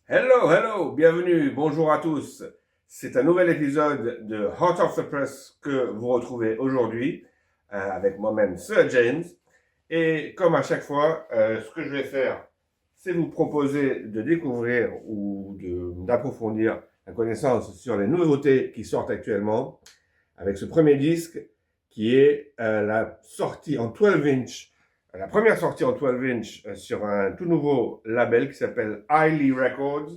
Hello, hello, bienvenue, bonjour à tous. C'est un nouvel épisode de Hot Off the Press que vous retrouvez aujourd'hui avec moi-même, Sir James. Et comme à chaque fois, ce que je vais faire, c'est vous proposer de découvrir ou d'approfondir la connaissance sur les nouveautés qui sortent actuellement avec ce premier disque qui est la sortie en 12 inch, la première sortie en 12 inch sur un tout nouveau label qui s'appelle Highly Records,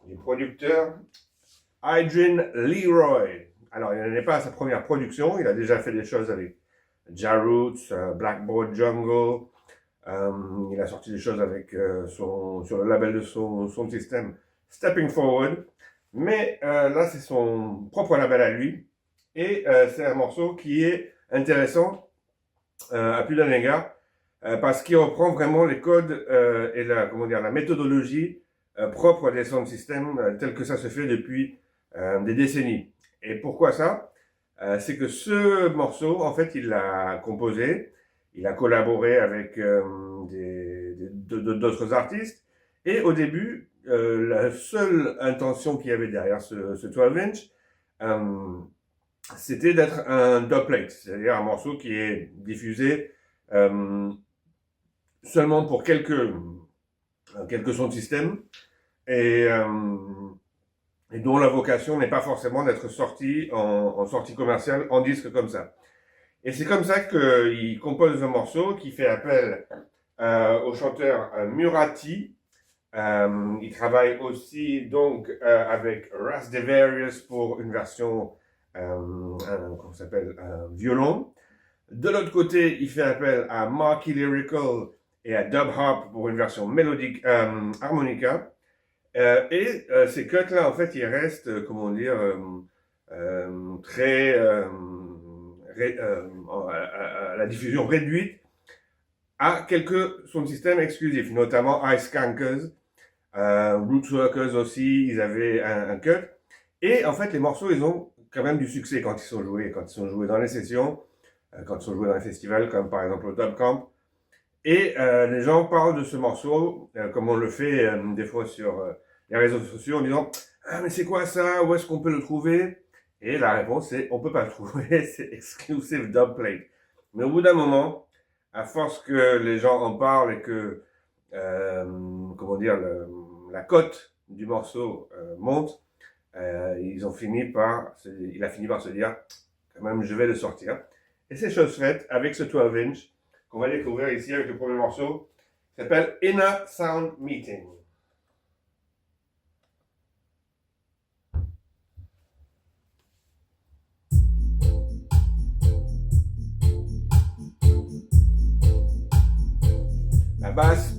du producteur Adrian Leroy. Alors, il n'en est pas à sa première production, il a déjà fait des choses avec Ja Roots, Blackboard Jungle, il a sorti des choses avec sur le label de son système Stepping Forward, mais là c'est son propre label à lui, et c'est un morceau qui est intéressant à plus d'un égard, parce qu'il reprend vraiment les codes et la méthodologie propre des sound systems tel que ça se fait depuis des décennies. Et pourquoi ça? C'est que ce morceau, en fait, il l'a composé, il a collaboré avec d'autres artistes, et au début, la seule intention qu'il y avait derrière ce 12 inch, c'était d'être un dubplate, c'est-à-dire un morceau qui est diffusé seulement pour quelques sons de système, et, et dont la vocation n'est pas forcément d'être sorti en sortie commerciale en disque comme ça. Et c'est comme ça qu'il compose un morceau qui fait appel au chanteur Murati. Il travaille aussi donc avec Ras Devarius pour une version comment s'appelle, un violon. De l'autre côté, il fait appel à Marky Lyrical et à Dub Hop pour une version mélodique harmonica. Et ces cuts-là, en fait, ils restent, comment dire, très à la diffusion réduite à quelques sons de système exclusifs, notamment Ice Skankers, Rootsworkers aussi, ils avaient un cut. Et en fait, les morceaux, ils ont quand même du succès quand ils sont joués dans les sessions, quand ils sont joués dans les festivals, comme par exemple au Dub Camp. Et les gens parlent de ce morceau, comme on le fait des fois sur les réseaux sociaux, en disant « Ah, mais c'est quoi ça? Où est-ce qu'on peut le trouver ?» Et la réponse est « On peut pas le trouver, c'est exclusive dubplate. » Mais au bout d'un moment, à force que les gens en parlent et que, comment dire, la cote du morceau monte, il a fini par se dire « Quand même, je vais le sortir. » Et c'est chose faite avec ce 12 inch qu'on va découvrir ici avec le premier morceau, qui s'appelle Inner Sound Meeting. La basse,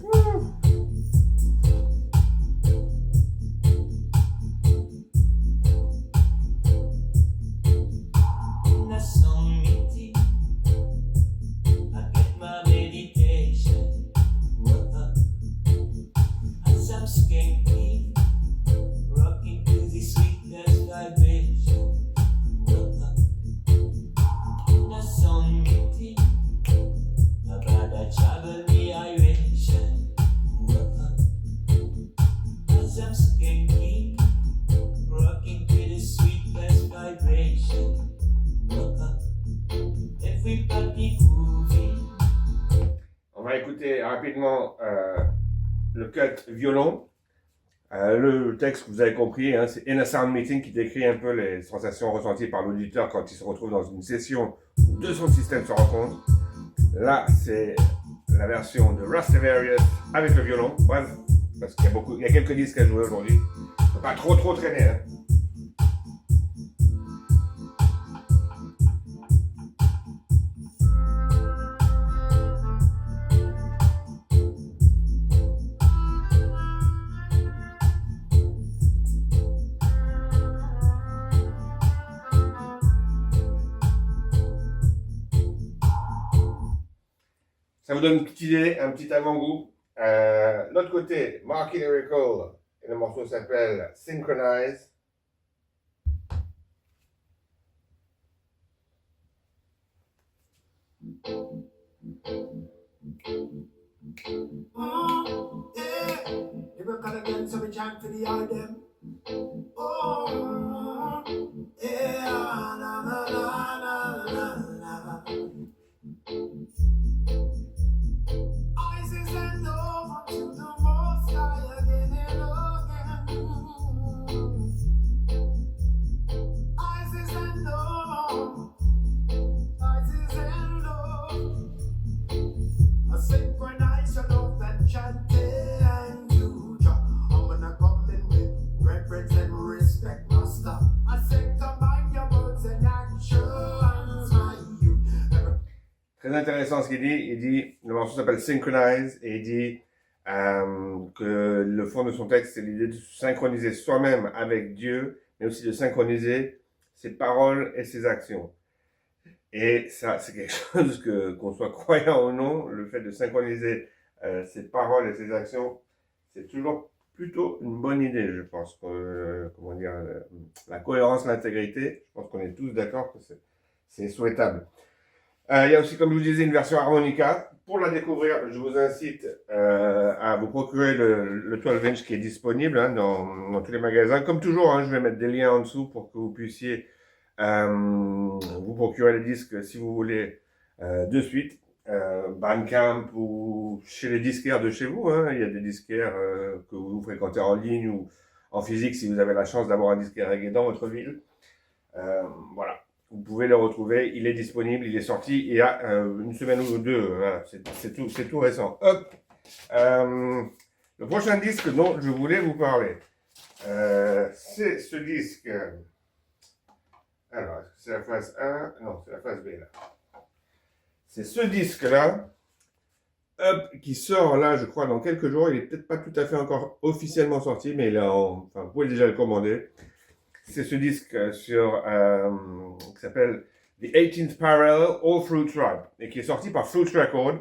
on va écouter rapidement le cut violon. Le texte, vous avez compris, hein, c'est Inner Sound Meeting qui décrit un peu les sensations ressenties par l'auditeur quand il se retrouve dans une session où deux sons de système se rencontrent. Là, c'est la version de Ras Devarius avec le violon. Bref, parce qu'il y a quelques disques à jouer aujourd'hui. Faut pas trop traîner. Hein. Ça vous donne une petite idée, un petit avant-goût. L'autre côté, Marky Lyrical, et le morceau s'appelle Synchronize. Oh, yeah. Lyrical again, so we chant for the all them. Oh, yeah, na na na na na na. Isis and over to the most high again and again. Isis and over, Isis and over. A synchronization of that chanting and you drop. I'm gonna come in with reverence and respect, master. I say combine your words and actions, my youth. Très intéressant ce qu'il dit. Il dit, le morceau s'appelle Synchronize et il dit que le fond de son texte, c'est l'idée de se synchroniser soi-même avec Dieu, mais aussi de synchroniser ses paroles et ses actions. Et ça, c'est quelque chose qu'on soit croyant ou non, le fait de synchroniser ses paroles et ses actions, c'est toujours plutôt une bonne idée, je pense. Comment dire, la cohérence, l'intégrité, je pense qu'on est tous d'accord que c'est souhaitable. Il y a aussi, comme je vous disais, une version harmonica. Pour la découvrir, je vous incite à vous procurer le 12 inch qui est disponible dans tous les magasins. Comme toujours, je vais mettre des liens en dessous pour que vous puissiez vous procurer les disques si vous voulez de suite. Bandcamp ou chez les disquaires de chez vous. Il y a des disquaires que vous fréquentez en ligne ou en physique si vous avez la chance d'avoir un disquaire reggae dans votre ville. Voilà. Vous pouvez le retrouver, il est disponible, il est sorti il y a une semaine ou deux, voilà, c'est tout récent. Hop. Le prochain disque dont je voulais vous parler, c'est ce disque. Alors, est-ce que c'est la phase 1? Non, c'est la phase B là. C'est ce disque-là, qui sort là, je crois, dans quelques jours. Il est peut-être pas tout à fait encore officiellement sorti, mais enfin, vous pouvez déjà le commander. C'est ce disque qui s'appelle The 18th Parallel All Fruit Tribe et qui est sorti par Fruit Record.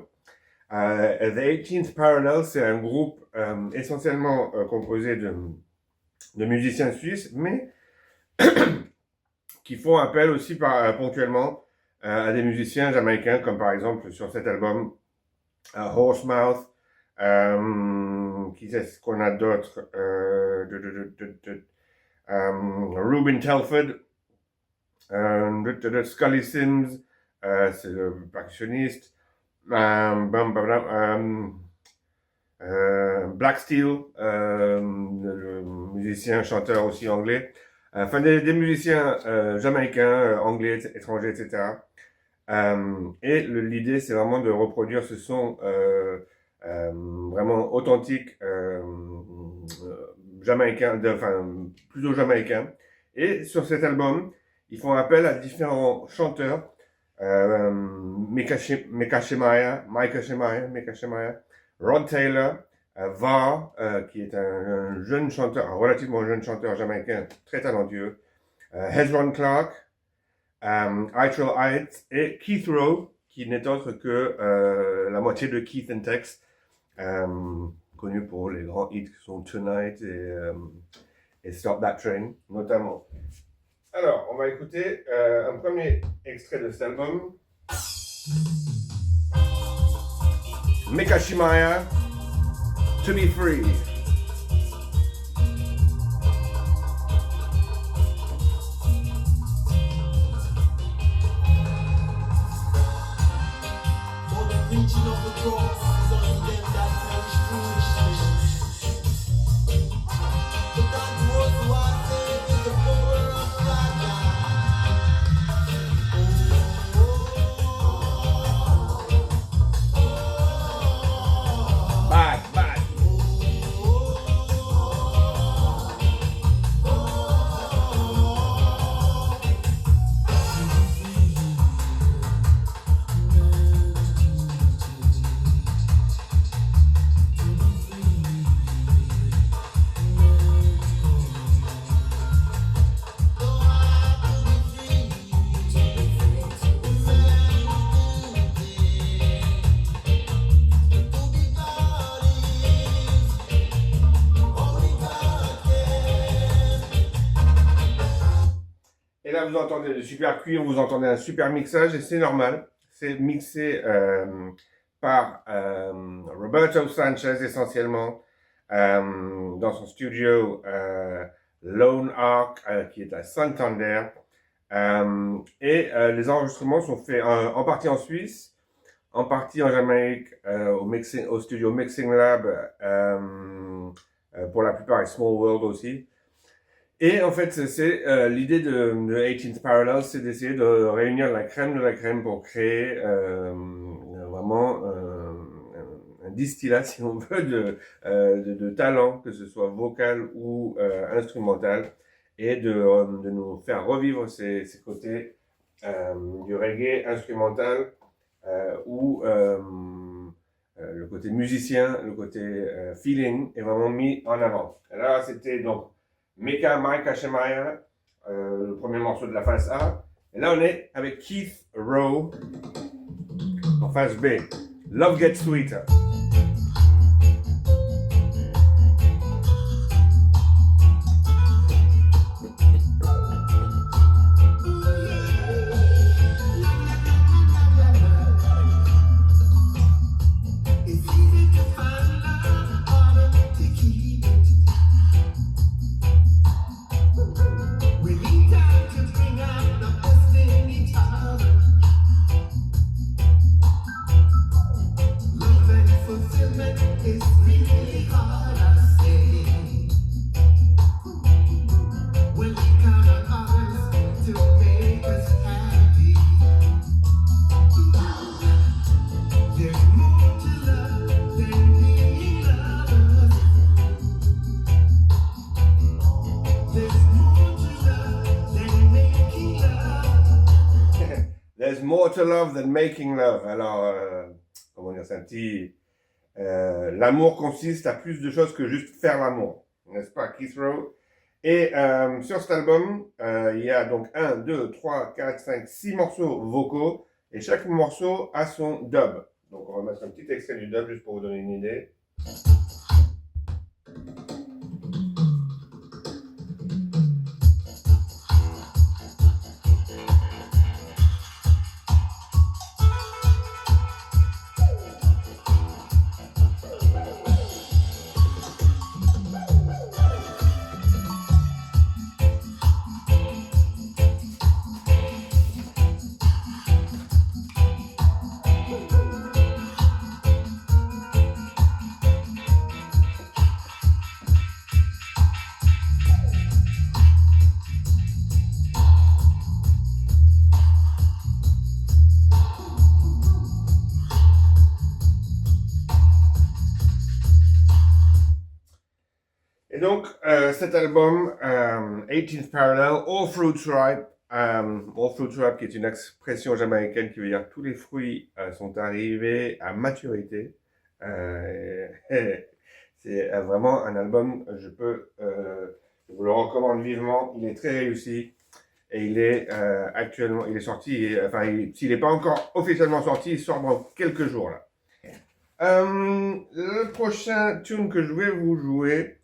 The 18th Parallel, c'est un groupe essentiellement composé de musiciens suisses, mais qui font appel aussi ponctuellement à des musiciens jamaïcains, comme par exemple sur cet album Horsemouth. Qui est-ce qu'on a d'autres? Ruben Telford, Scully Sims, c'est le percussionniste, Black Steel, le musicien, chanteur aussi anglais, enfin des musiciens jamaïcains, anglais, étrangers, etc. Et l'idée, c'est vraiment de reproduire ce son vraiment authentique, jamaïcain, enfin plutôt jamaïcain. Et sur cet album, ils font appel à différents chanteurs, Micah Shemaiah, Rod Taylor, Var, qui est un jeune chanteur, un relativement jeune chanteur jamaïcain très talentueux, Hezron Clark, Eitrel Heights et Keith Rowe, qui n'est autre que la moitié de Keith and Tex, connu pour les grands hits qui sont Tonight et Stop That Train, notamment. Alors, on va écouter un premier extrait de cet album. Micah Shemaiah, To Be Free. Reaching of the cross is only them that perish foolishness. But that was what saved is the power of God. Bad. Et là, vous entendez le super cuir, vous entendez un super mixage, et c'est normal. C'est mixé par Roberto Sanchez essentiellement, dans son studio Lone Arc, qui est à Santander. Les enregistrements sont faits en partie en Suisse, en partie en Jamaïque, au studio Mixing Lab, pour la plupart et Small World aussi. Et en fait, c'est l'idée de 18th Parallel, c'est d'essayer de réunir la crème de la crème pour créer vraiment un distillat, si on veut, de talent, que ce soit vocal ou instrumental, et de nous faire revivre ces côtés du reggae instrumental où le côté musicien, le côté feeling est vraiment mis en avant. Et là, c'était donc Mika Maika Shemaya, le premier morceau de la face A. Et là, on est avec Keith Rowe en face B. Love Gets Sweeter. There's more to love than making love. Alors, comment dire, c'est un petit... l'amour consiste à plus de choses que juste faire l'amour, n'est-ce pas, Keith Rowe? Et sur cet album, il y a donc 1, 2, 3, 4, 5, 6 morceaux vocaux, et chaque morceau a son dub. Donc on va mettre un petit extrait du dub juste pour vous donner une idée. Et donc, cet album, 18th Parallel, All Fruits Ripe, qui est une expression jamaïcaine qui veut dire tous les fruits sont arrivés à maturité. C'est vraiment un album, je vous le recommande vivement, il est très réussi. Et il est actuellement, il est sorti, s'il n'est pas encore officiellement sorti, il sort dans quelques jours là. Le prochain tune que je vais vous jouer,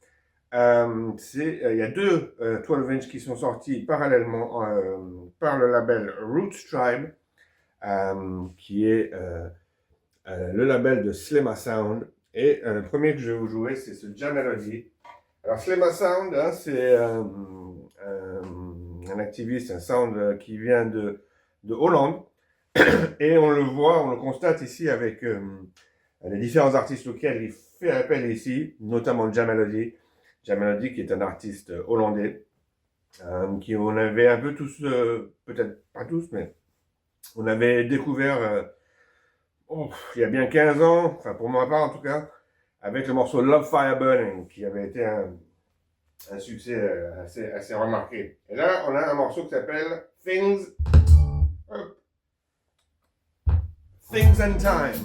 il y a deux 12-inch qui sont sortis parallèlement par le label Roots Tribe, qui est le label de Slimma Sound. Et le premier que je vais vous jouer, c'est ce Jamelody. Alors Slimma Sound, hein, c'est un activiste, un sound qui vient de Hollande. Et on le voit, on le constate ici avec les différents artistes auxquels il fait appel ici, notamment Jamelody. Jamelody qui est un artiste hollandais, qui on avait un peu tous, peut-être pas tous, mais on avait découvert il y a bien 15 ans, enfin pour ma part en tout cas, avec le morceau Love Fire Burning, qui avait été un succès assez remarqué. Et là, on a un morceau qui s'appelle Things and Time.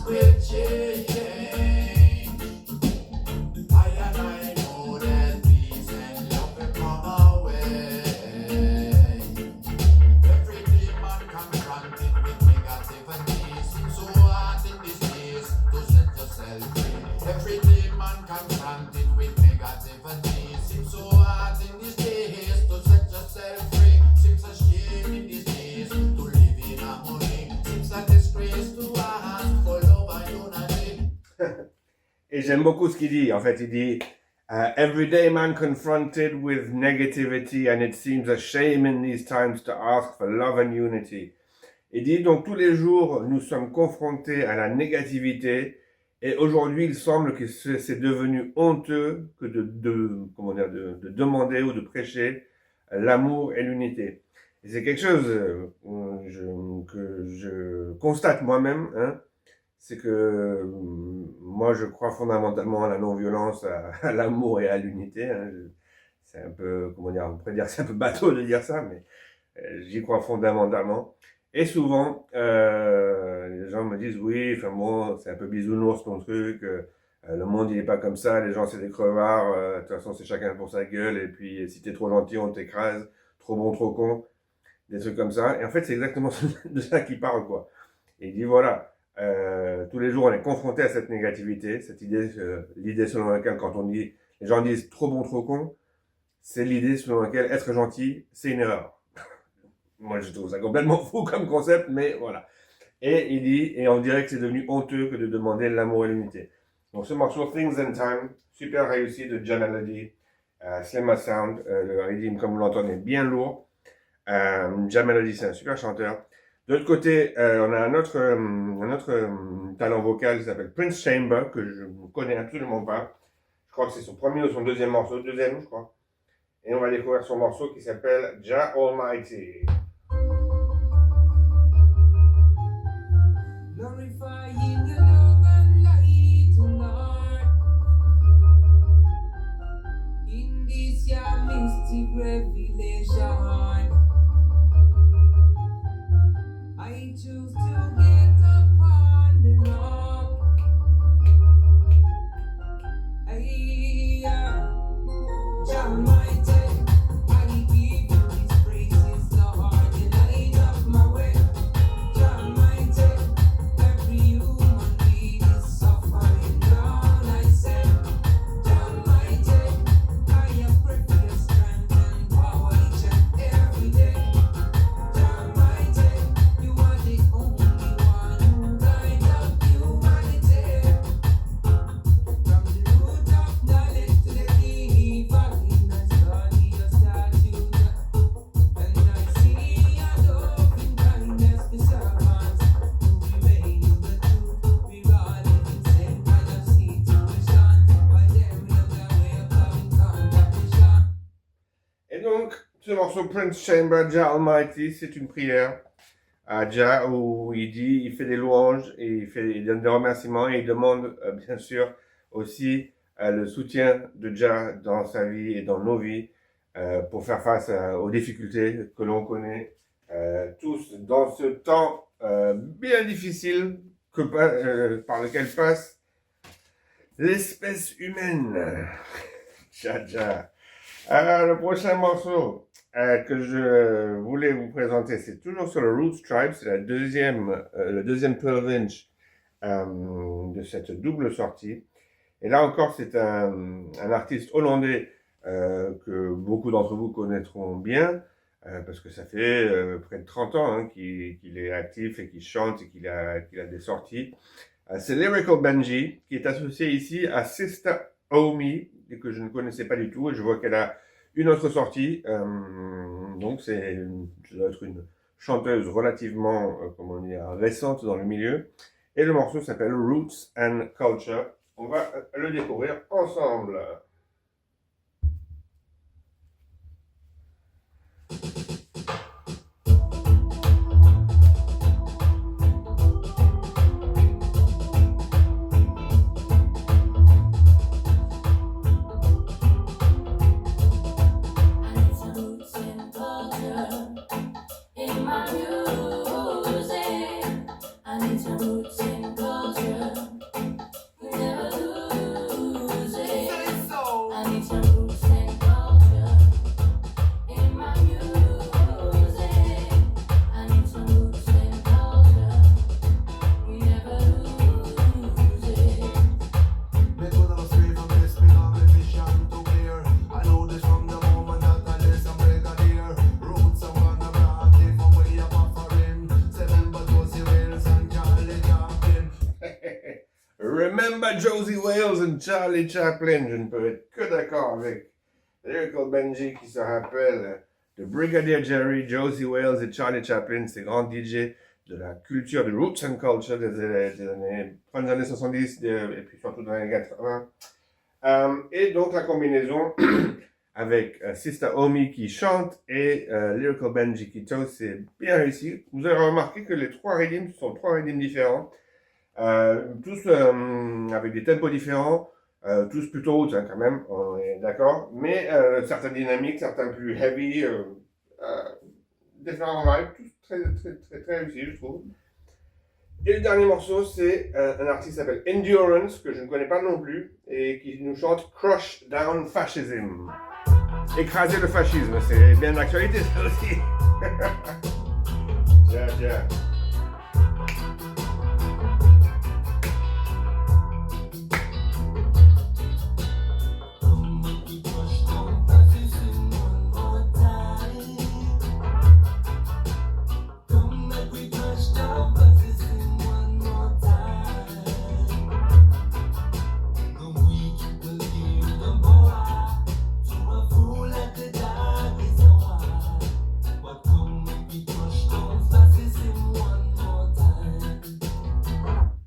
With man confronted with negativity. Seems so hard in these days to set yourself free. Seems a shame in these days to live in harmony. Seems a disgrace to ask for love and unity. Et j'aime beaucoup ce qu'il dit. En fait, il dit everyday man confronted with negativity, and it seems a shame in these times to ask for love and unity. Il dit donc tous les jours nous sommes confrontés à la négativité, et aujourd'hui il semble que c'est devenu honteux que de demander ou de prêcher l'amour et l'unité. Et c'est quelque chose que je constate moi-même, hein. C'est que moi je crois fondamentalement à la non-violence, à l'amour et à l'unité, hein. C'est un peu, on pourrait dire que c'est un peu bateau de dire ça, mais j'y crois fondamentalement. Et souvent, les gens me disent, oui, enfin bon, c'est un peu bisounours ton truc, le monde il est pas comme ça, les gens c'est des crevards, de toute façon c'est chacun pour sa gueule, et puis si t'es trop gentil on t'écrase, trop bon, trop con, des trucs comme ça. Et en fait c'est exactement de ça qu'il parle, quoi. Et il dit voilà, tous les jours on est confronté à cette négativité, cette idée, l'idée selon laquelle quand on dit, les gens disent trop bon, trop con, c'est l'idée selon laquelle être gentil c'est une erreur. Moi, je trouve ça complètement fou comme concept, mais voilà. Et il dit, et on dirait que c'est devenu honteux que de demander l'amour et l'unité. Donc, ce morceau, Things in Time, super réussi de Jah Melody, Slimmer Sound, le rythme, comme vous l'entendez, bien lourd. Jah Melody, c'est un super chanteur. De l'autre côté, on a un autre talent vocal qui s'appelle Prince Chamber, que je ne connais absolument pas. Je crois que c'est son premier ou son deuxième morceau, deuxième, je crois. Et on va découvrir son morceau qui s'appelle Jah Almighty. Glorifying your love and light, O Lord. In this your mystic revelation, I choose to get upon the rock. Jah Almighty, I give you His praises, Lord, the light of my way. Jah Almighty, every human being is suffering down. I said, Jah Almighty, I have pray for your strength and power each and every day. Jah Almighty, you are the only one who guides up humanity. From the root of knowledge to the key, fucking I study your statutes, and I see your loving kindness to servants who remain in the truth. We are living same kind of situation, but them love their way of loving contemplation. Et donc, ce morceau Prince Chamber, Jah Almighty, c'est une prière à Jah où il fait des louanges et il donne des remerciements et il demande bien sûr aussi le soutien de Jah dans sa vie et dans nos vies pour faire face aux difficultés que l'on connaît tous dans ce temps bien difficile par lequel passe l'espèce humaine. Jah. Alors, le prochain morceau que je voulais vous présenter, c'est toujours sur le Roots Tribe, c'est le deuxième 12 inch de cette double sortie. Et là encore, c'est un artiste hollandais que beaucoup d'entre vous connaîtront bien, parce que ça fait près de 30 ans hein, qu'il est actif et qu'il chante et qu'il a des sorties. C'est Lyrical Benji, qui est associé ici à Sister Omi, et que je ne connaissais pas du tout, et je vois qu'elle a une autre sortie, donc ça doit être une chanteuse relativement, récente dans le milieu, et le morceau s'appelle Roots and Culture. On va le découvrir ensemble. Say so. by Josie Wales and Charlie Chaplin. Je ne peux être que d'accord avec Lyrical Benji qui se rappelle de Brigadier Jerry, Josie Wales et Charlie Chaplin, ces grands DJ de la culture, du roots and culture des années 70 et puis surtout dans les années 80. Et donc la combinaison avec Sister Omi qui chante et Lyrical Benji qui toast, c'est bien réussi. Vous avez remarqué que les trois rythmes sont trois rythmes différents, tous avec des tempos différents, tous plutôt hauts quand même, on est d'accord, mais certaines dynamiques, certains plus heavy, différents vibes, tous très réussis je trouve. Et le dernier morceau, c'est un artiste qui s'appelle Endurance, que je ne connais pas non plus, et qui nous chante Crush Down Fascism. Écraser le fascisme, c'est bien d'actualité ça aussi. Tiens.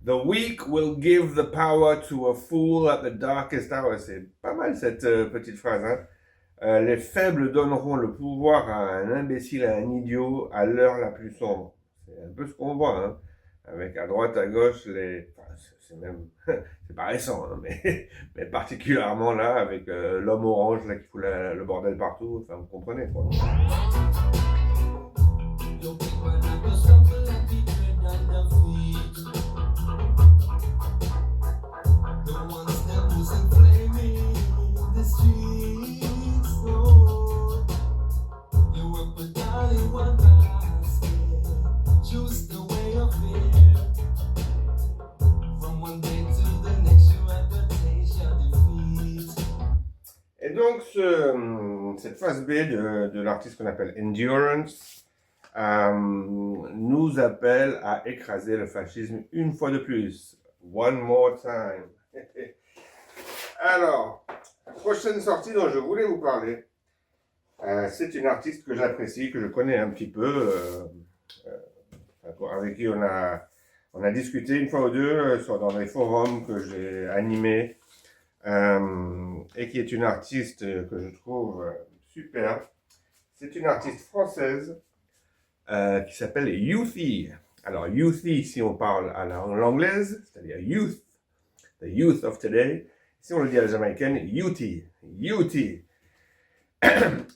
The weak will give the power to a fool at the darkest hour. C'est pas mal cette petite phrase. Hein? Les faibles donneront le pouvoir à un imbécile, à un idiot, à l'heure la plus sombre. C'est un peu ce qu'on voit. Hein? Avec à droite, à gauche, enfin, c'est même... c'est pas récent, hein, mais particulièrement là, avec l'homme orange là, qui fout le bordel partout. Enfin, vous comprenez, quoi. Et donc, cette phase B de l'artiste qu'on appelle Endurance nous appelle à écraser le fascisme une fois de plus. One more time. Alors, prochaine sortie dont je voulais vous parler, c'est une artiste que j'apprécie, que je connais un petit peu, avec qui on a discuté une fois ou deux dans des forums que j'ai animés. Et qui est une artiste que je trouve super. C'est une artiste française qui s'appelle Youthie. Alors Youthie, si on parle à l'anglaise, c'est-à-dire youth, the youth of today. Si on le dit à la jamaïcaine, Youthie.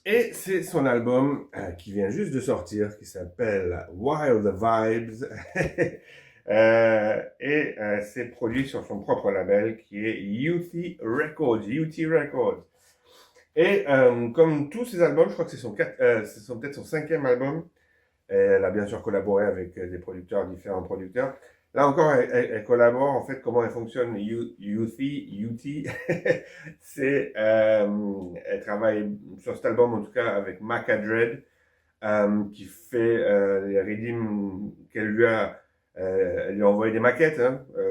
Et c'est son album qui vient juste de sortir, qui s'appelle Wild the Vibes. Et c'est produit sur son propre label qui est Youthie Records. Et comme tous ses albums, je crois que c'est peut-être son 5e album. Elle a bien sûr collaboré avec différents producteurs. Là encore, elle collabore. En fait, comment elle fonctionne, Youthie, c'est elle travaille sur cet album en tout cas avec Maca Dread, qui fait les rythms qu'elle lui a. Elle lui a envoyé des maquettes,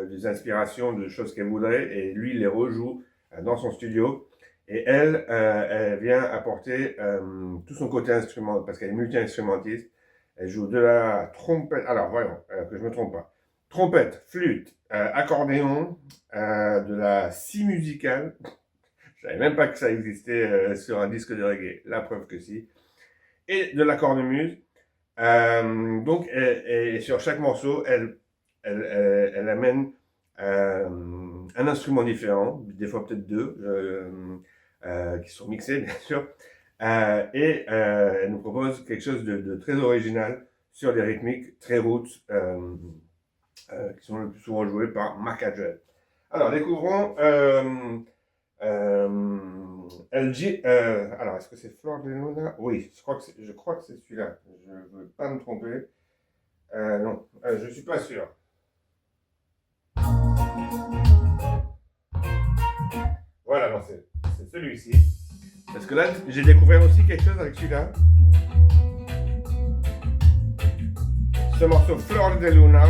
des inspirations de choses qu'elle voudrait, et lui il les rejoue dans son studio. Et elle vient apporter tout son côté instrument, parce qu'elle est multi-instrumentiste. Elle joue de la trompette, alors voyons, que je me trompe pas. Trompette, flûte, accordéon, de la scie musicale. Je savais même pas que ça existait sur un disque de reggae, la preuve que si. Et de la cornemuse. Donc, et sur chaque morceau, elle amène un instrument différent, des fois peut-être deux, qui sont mixés bien sûr, et elle nous propose quelque chose de très original sur des rythmiques très roots, qui sont le plus souvent joués par Maca Dread. Alors, découvrons LG, alors est-ce que c'est Flor de Luna? Oui, je crois que c'est celui-là. Je ne veux pas me tromper. Non, je ne suis pas sûr. Voilà, non, c'est celui-ci. Parce que là, j'ai découvert aussi quelque chose avec celui-là. Ce morceau Flor de Luna.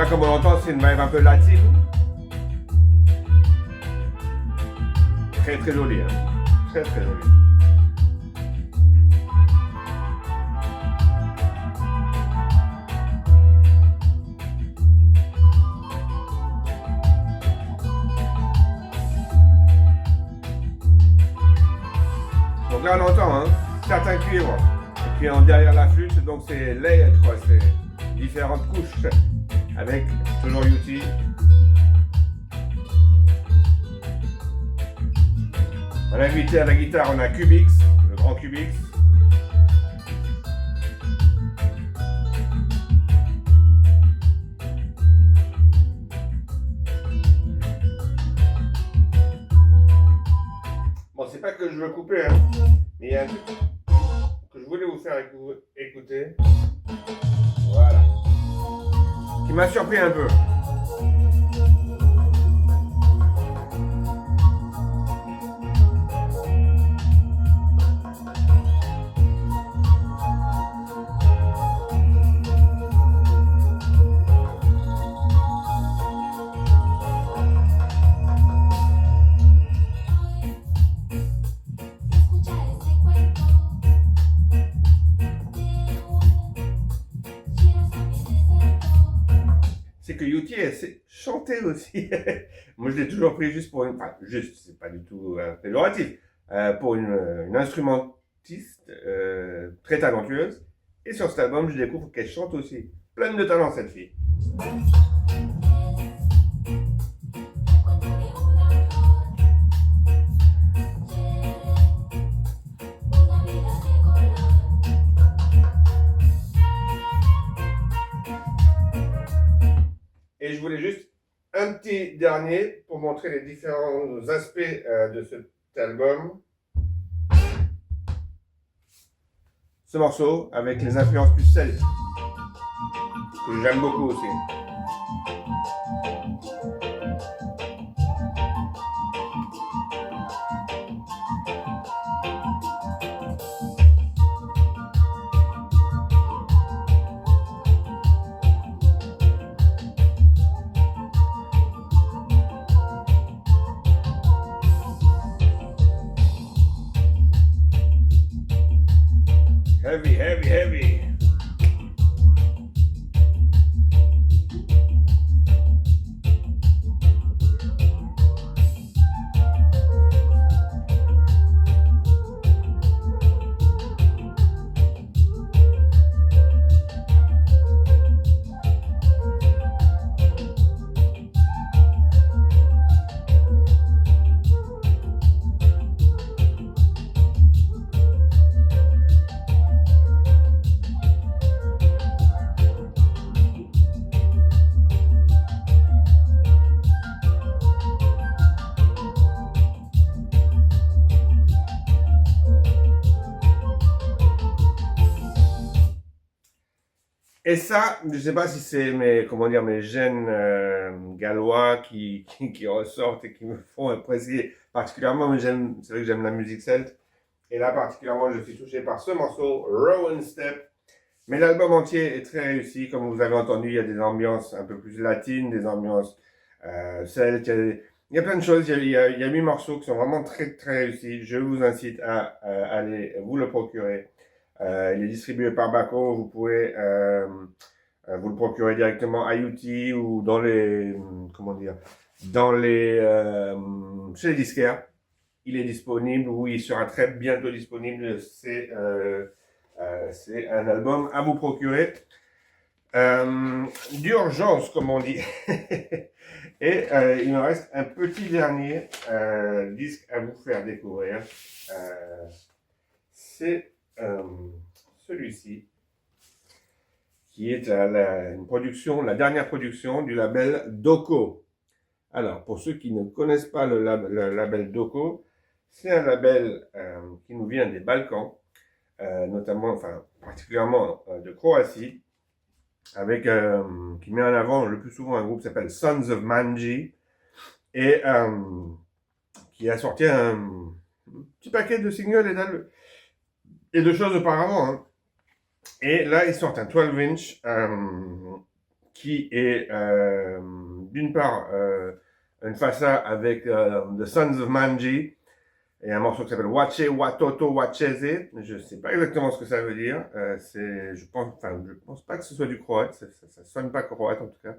là, comme on entend, c'est une vibe un peu latine. Très très joli, hein. Très très joli. Donc là, on entend, hein, certains cuivres. Et puis derrière la flûte, donc c'est layered, quoi. C'est différentes couches avec toujours UT. On a invité à la guitare, on a Cubix, le grand Cubix. Bon, c'est pas que je veux couper, hein, mais il y a un truc que je voulais vous faire écouter. Voilà. Qui m'a surpris un peu. Escucha ese cuento quiero saber de C'est que UT, elle sait chanter aussi. Moi, je l'ai toujours pris juste pour une... Enfin, juste, c'est pas du tout péjoratif. Pour une instrumentiste très talentueuse. Et sur cet album, je découvre qu'elle chante aussi. Pleine de talent, cette fille. una vida de color. Et je voulais juste un petit dernier pour montrer les différents aspects de cet album. Ce morceau avec les influences plus celtes, que j'aime beaucoup aussi. Heavy, heavy, heavy. Et ça, je sais pas si c'est mes, comment dire, mes gènes gallois qui ressortent et qui me font apprécier particulièrement, mais c'est vrai que j'aime la musique celte. Et là, particulièrement, je suis touché par ce morceau, Rowan Step. Mais l'album entier est très réussi. Comme vous avez entendu, il y a des ambiances un peu plus latines, des ambiances celtes. Il y a plein de choses. Il y a 8 morceaux qui sont vraiment très, très réussis. Je vous incite à aller vous le procurer. Il est distribué par Baco. Vous pouvez vous le procurer directement à UT ou dans les, comment dire, dans les, chez les disquaires. Il est disponible ou il sera très bientôt disponible. C'est un album à vous procurer d'urgence, comme on dit. Et il me reste un petit dernier disque à vous faire découvrir. C'est celui-ci, qui est une production, la dernière production du label Doko. Alors, pour ceux qui ne connaissent pas le label Doko, c'est un label qui nous vient des Balkans, notamment, enfin, particulièrement de Croatie, avec, qui met en avant le plus souvent un groupe qui s'appelle Sons of Manji, et qui a sorti un petit paquet de singles et de choses auparavant. Hein. Et là, ils sortent un 12-inch qui est d'une part une faça avec The Sons of Manji et un morceau qui s'appelle Wache Watoto Wacheze. Je sais pas exactement ce que ça veut dire. Je pense pas que ce soit du croate. Ça sonne pas croate en tout cas.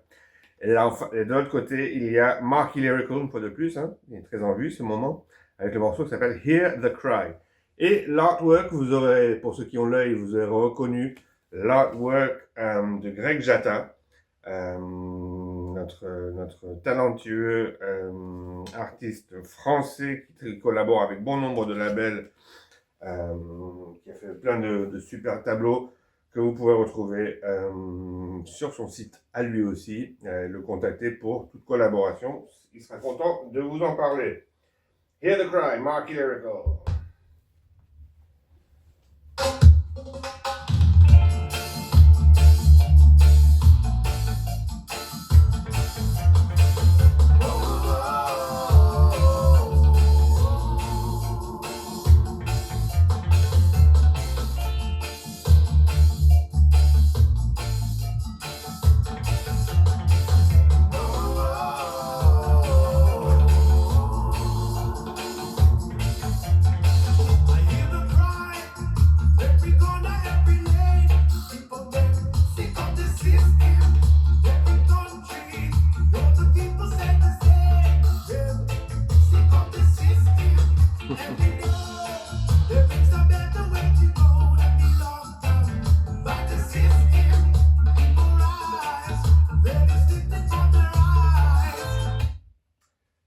Et là, et de l'autre côté, il y a Marky Lyrical, une fois de plus, hein, il est très en vue ce moment, avec le morceau qui s'appelle Hear the Cry. Et l'artwork, vous aurez, pour ceux qui ont l'œil, vous aurez reconnu l'artwork de Greg Jata, notre talentueux artiste français qui collabore avec bon nombre de labels, qui a fait plein de super tableaux que vous pouvez retrouver sur son site à lui aussi. Le contacter pour toute collaboration. Il sera content de vous en parler. Hear the Cry, Marky Lyrical.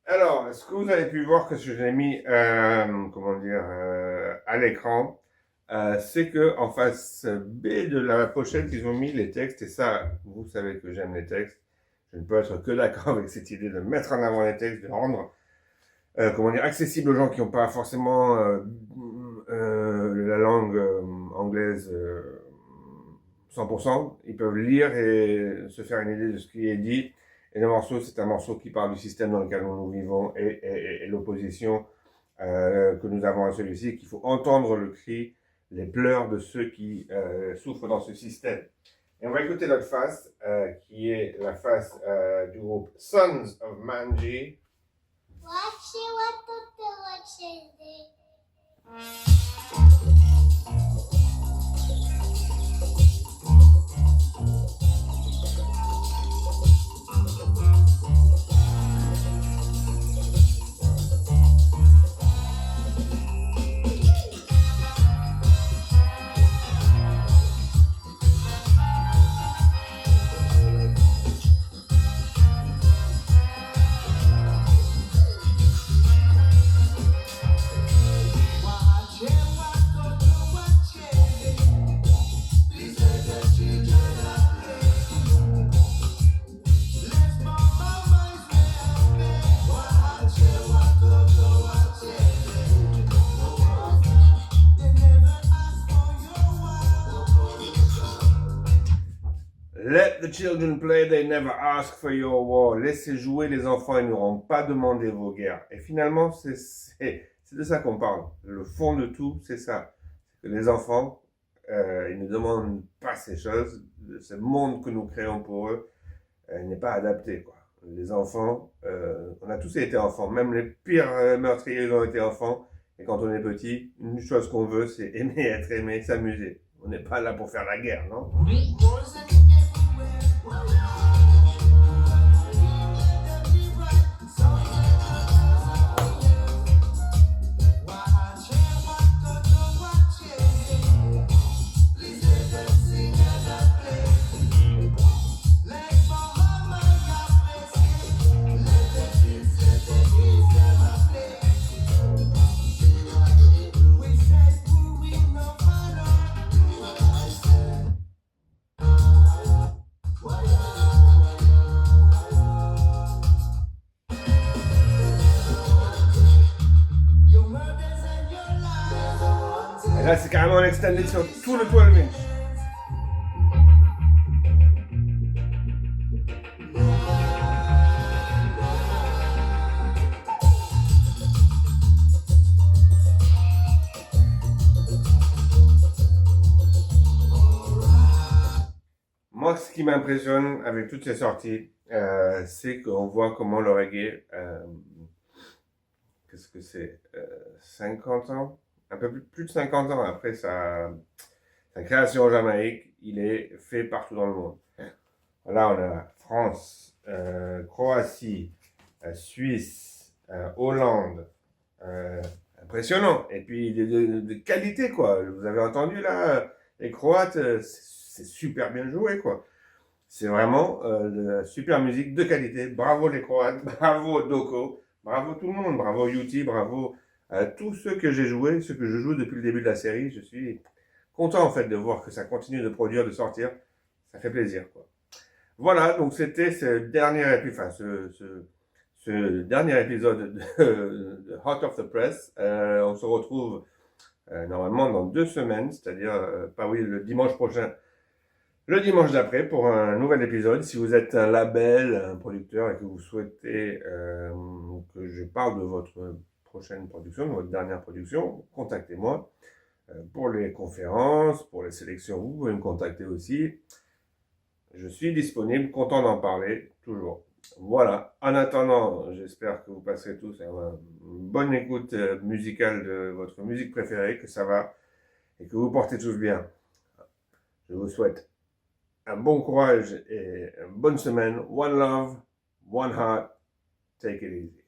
Alors, ce que vous avez pu voir que je l'ai mis, à l'écran, c'est que en face B de la pochette, ils ont mis les textes, et ça, vous savez que j'aime les textes. Je ne peux être que d'accord avec cette idée de mettre en avant les textes, de rendre, accessible aux gens qui n'ont pas forcément la langue anglaise 100%. Ils peuvent lire et se faire une idée de ce qui est dit. Et le morceau, c'est un morceau qui parle du système dans lequel nous vivons et l'opposition que nous avons à celui-ci, qu'il faut entendre le cri, les pleurs de ceux qui souffrent dans ce système. Et on va écouter l'autre face, qui est la face du groupe Sons of Manji. Let the children play, they never ask for your war. Laissez jouer les enfants, ils n'auront pas demandé vos guerres. Et finalement, c'est de ça qu'on parle. Le fond de tout, c'est ça. C'est que les enfants, ils ne demandent pas ces choses. Ce monde que nous créons pour eux n'est pas adapté, quoi. Les enfants, on a tous été enfants. Même les pires meurtriers ont été enfants. Et quand on est petit, une chose qu'on veut, c'est aimer être aimé, s'amuser. On n'est pas là pour faire la guerre, non? Et là, c'est carrément un extended sur tout le 12 inch. Moi, ce qui m'impressionne avec toutes ces sorties, c'est qu'on voit comment le reggae, qu'est-ce que c'est, 50 ans, un peu plus de 50 ans après sa création en Jamaïque, il est fait partout dans le monde. Là, on a France, Croatie, Suisse, Hollande, impressionnant. Et puis de qualité, quoi. Vous avez entendu là, les Croates, c'est super bien joué, quoi. C'est vraiment de la super musique de qualité. Bravo les Croates, bravo Doko, bravo tout le monde, bravo Yuti, bravo à tous ceux que j'ai joués, ceux que je joue depuis le début de la série. Je suis content en fait de voir que ça continue de produire, de sortir. Ça fait plaisir, quoi. Voilà, donc c'était ce dernier épisode de Hot of the Press. On se retrouve normalement dans 2 semaines, c'est-à-dire pas oui le dimanche prochain, le dimanche d'après pour un nouvel épisode. Si vous êtes un label, un producteur et que vous souhaitez que je parle de votre prochaine production, de votre dernière production, contactez-moi pour les conférences, pour les sélections. Vous pouvez me contacter aussi. Je suis disponible, content d'en parler, toujours. Voilà. En attendant, j'espère que vous passerez tous une bonne écoute musicale de votre musique préférée, que ça va et que vous portez tous bien. Je vous souhaite un bon courage et une bonne semaine. One love, one heart. Take it easy.